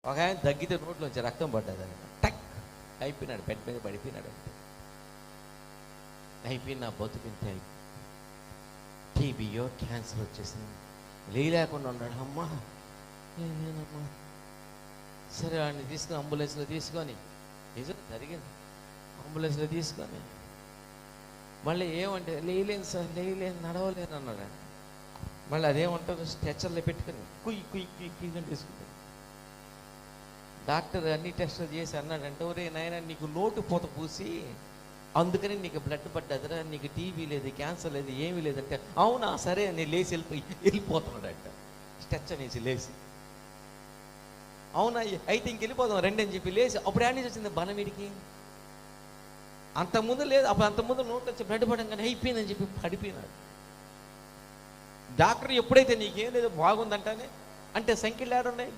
ఒక ఆయన దగ్గితే నోట్లోంచి రక్తం పడ్డది, టక్ అయిపోయినాడు, బెడ్ మీద పడిపోయినాడు. అయిపోయింది, నా బతుకింతే. టీబీయో క్యాన్సర్ వచ్చేసింది, లేకుండా ఉన్నాడు. అమ్మా ఏమేనమ్మా, సరే వాడిని తీసుకుని అంబులెన్స్లో తీసుకొని, నిజం జరిగింది, అంబులెన్స్లో తీసుకొని మళ్ళీ ఏమంటే లేయలేను సార్, లేయలేను, నడవలేను అన్నాడు. మళ్ళీ అదేమంటారు, స్ట్రెచర్లో పెట్టుకొని కుయ్యి కుయ్యి కుయ్యి కుయ్యి అని తీసుకుంటాడు. డాక్టర్ అన్ని టెస్టులు చేసి అన్నాడంటే, ఒరే నాయన నీకు నోటు పూత పూసి అందుకని నీకు బ్లడ్ పడ్డదిరా, నీకు టీబీ లేదు, క్యాన్సర్ లేదు, ఏమీ లేదంటే, అవునా సరే అని లేచి వెళ్ళిపోతున్నాడంట. స్ట్రెచర్ వేసి లేచి, అవునా అయితే ఇంకెళ్ళిపోదాం రండి అని చెప్పి లేచి, అప్పుడు యాడ్ నుంచి వచ్చింది బలమిడికి. అంతకుముందు లేదు, అప్పుడు అంతకుముందు నోట్ వచ్చి బ్లడ్ పడంగానే అయిపోయిందని చెప్పి పడిపోయినాడు. డాక్టర్ ఎప్పుడైతే నీకేం లేదు బాగుందంటానే అంటే సంఖ్యలు ఏడున్నాయి,